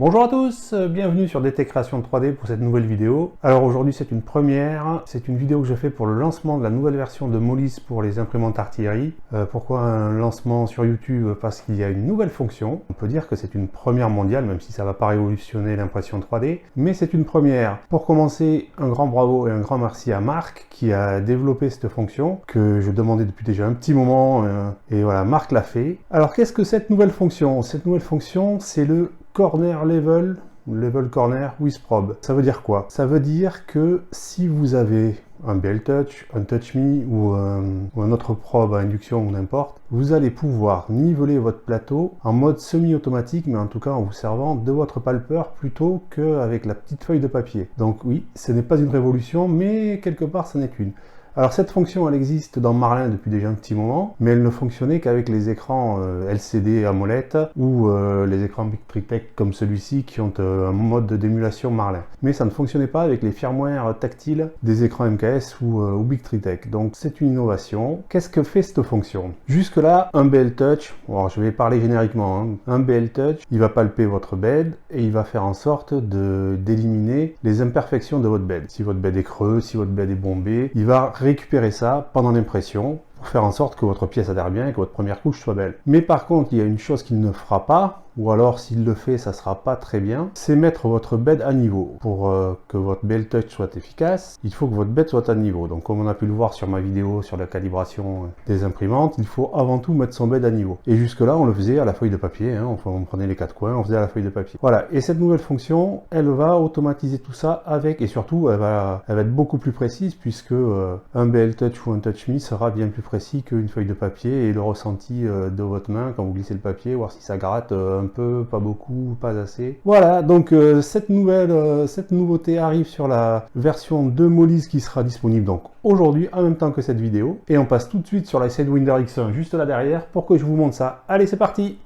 Bonjour à tous, bienvenue sur DT Création 3D pour cette nouvelle vidéo. Alors aujourd'hui c'est une première, c'est une vidéo que je fais pour le lancement de la nouvelle version de Molis pour les imprimantes artillerie. Pourquoi un lancement sur YouTube? Parce qu'il y a une nouvelle fonction. On peut dire que c'est une première mondiale, même si ça ne va pas révolutionner l'impression 3D, mais c'est une première. Pour commencer, un grand bravo et un grand merci à Marc qui a développé cette fonction que je demandais depuis déjà un petit moment et voilà, Marc l'a fait. Alors qu'est-ce que cette nouvelle fonction? Cette nouvelle fonction, c'est le Corner Level Corner with Probe. Ça veut dire quoi? Ça veut dire que si vous avez un BL Touch, un Touch Me ou un autre probe à induction ou n'importe, vous allez pouvoir niveler votre plateau en mode semi-automatique, mais en tout cas en vous servant de votre palpeur plutôt qu'avec la petite feuille de papier. Donc oui, ce n'est pas une révolution, mais quelque part ça n'est une. Alors cette fonction elle existe dans Marlin depuis déjà un petit moment, mais elle ne fonctionnait qu'avec les écrans LCD AMOLED ou les écrans Bictritec comme celui-ci qui ont un mode d'émulation Marlin. Mais ça ne fonctionnait pas avec les firmware tactiles des écrans MKS ou Bictritec. Donc c'est une innovation. Qu'est-ce que fait cette fonction? Jusque là, un BL Touch, alors je vais parler génériquement, un BL Touch, il va palper votre bed et il va faire en sorte d'éliminer les imperfections de votre bed. Si votre bed est creux, si votre bed est bombé, il va récupérer ça pendant l'impression pour faire en sorte que votre pièce adhère bien et que votre première couche soit belle. Mais par contre, il y a une chose qu'il ne fera pas, ou alors s'il le fait, ça sera pas très bien, c'est mettre votre bed à niveau. Pour que votre BL Touch soit efficace, il faut que votre bed soit à niveau. Donc comme on a pu le voir sur ma vidéo sur la calibration des imprimantes, il faut avant tout mettre son bed à niveau. Et jusque là, on le faisait à la feuille de papier, on prenait les quatre coins, on faisait à la feuille de papier. Voilà, et cette nouvelle fonction, elle va automatiser tout ça avec, et surtout, elle va être beaucoup plus précise puisque un BL Touch ou un Touch Me sera bien plus précis qu'une feuille de papier et le ressenti de votre main quand vous glissez le papier, voir si ça gratte un peu, pas beaucoup, pas assez. Voilà, donc cette nouveauté arrive sur la version de Molis qui sera disponible donc aujourd'hui en même temps que cette vidéo. Et on passe tout de suite sur la Sidewinder X1 juste là derrière pour que je vous montre ça. Allez, c'est parti!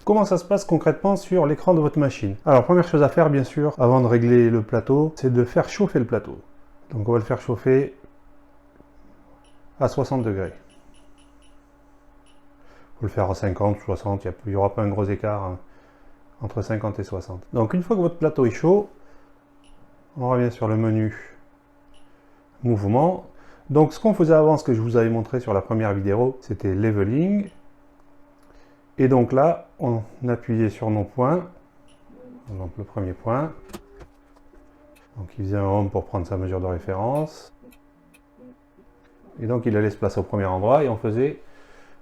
Comment ça se passe concrètement sur l'écran de votre machine? Alors première chose à faire bien sûr, avant de régler le plateau, c'est de faire chauffer le plateau. Donc on va le faire chauffer à 60 degrés. Faut le faire à 50, 60, il n'y aura pas un gros écart entre 50 et 60. Donc une fois que votre plateau est chaud, on revient sur le menu mouvement. Donc ce qu'on faisait avant, ce que je vous avais montré sur la première vidéo, c'était leveling. Et donc là, on appuyait sur nos points. Donc le premier point. Donc il faisait un home pour prendre sa mesure de référence. Et donc il allait se placer au premier endroit et on faisait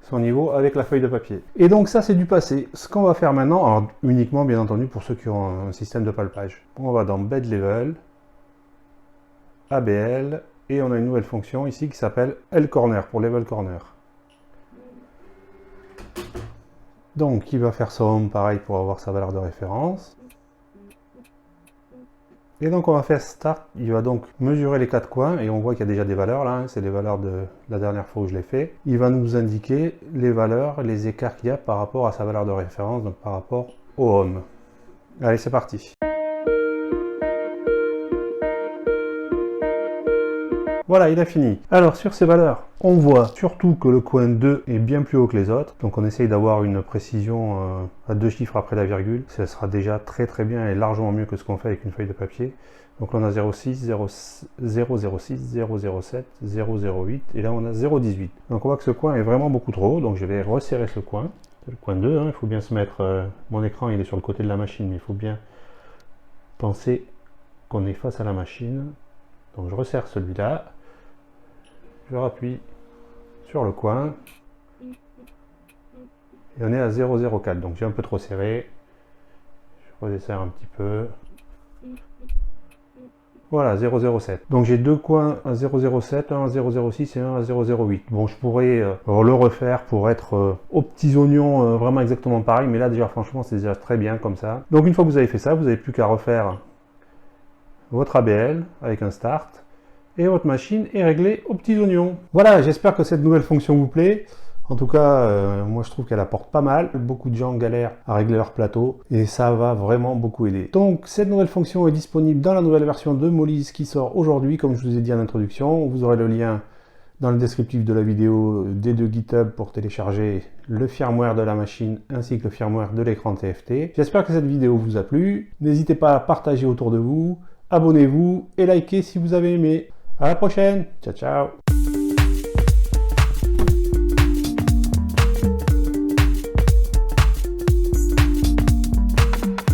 son niveau avec la feuille de papier. Et donc ça c'est du passé. Ce qu'on va faire maintenant, alors uniquement bien entendu pour ceux qui ont un système de palpage. On va dans Bed Level, ABL, et on a une nouvelle fonction ici qui s'appelle L-Corner pour Level Corner. Donc il va faire son home pareil pour avoir sa valeur de référence. Et donc on va faire Start, il va donc mesurer les quatre coins et on voit qu'il y a déjà des valeurs là, c'est les valeurs de la dernière fois où je l'ai fait. Il va nous indiquer les valeurs, les écarts qu'il y a par rapport à sa valeur de référence, donc par rapport au home. Allez, c'est parti. Voilà, il a fini. Alors sur ces valeurs, on voit surtout que le coin 2 est bien plus haut que les autres. Donc on essaye d'avoir une précision à 2 chiffres après la virgule. Ça sera déjà très bien et largement mieux que ce qu'on fait avec une feuille de papier. Donc là on a 0,6, 0,06, 0,07, 0,08 et là on a 0,18. Donc on voit que ce coin est vraiment beaucoup trop haut. Donc je vais resserrer ce coin. C'est le coin 2, il faut bien se mettre... mon écran il est sur le côté de la machine, mais il faut bien penser qu'on est face à la machine. Donc je resserre celui-là. Je rappuie sur le coin et on est à 0,04, donc j'ai un peu trop serré. Je redesserre un petit peu. Voilà, 0,07. Donc j'ai deux coins à 0,07, un à 0,06 et un à 0,08. Bon, je pourrais le refaire pour être aux petits oignons vraiment exactement pareil, mais là déjà franchement c'est déjà très bien comme ça. Donc une fois que vous avez fait ça, vous n'avez plus qu'à refaire votre ABL avec un Start. Et votre machine est réglée aux petits oignons. Voilà, j'espère que cette nouvelle fonction vous plaît. En tout cas, moi je trouve qu'elle apporte pas mal. Beaucoup de gens galèrent à régler leur plateau et ça va vraiment beaucoup aider. Donc cette nouvelle fonction est disponible dans la nouvelle version de Molis qui sort aujourd'hui, comme je vous ai dit en introduction. Vous aurez le lien dans le descriptif de la vidéo des deux GitHub pour télécharger le firmware de la machine ainsi que le firmware de l'écran TFT. J'espère que cette vidéo vous a plu. N'hésitez pas à partager autour de vous, abonnez-vous et likez si vous avez aimé. À la prochaine, ciao ciao.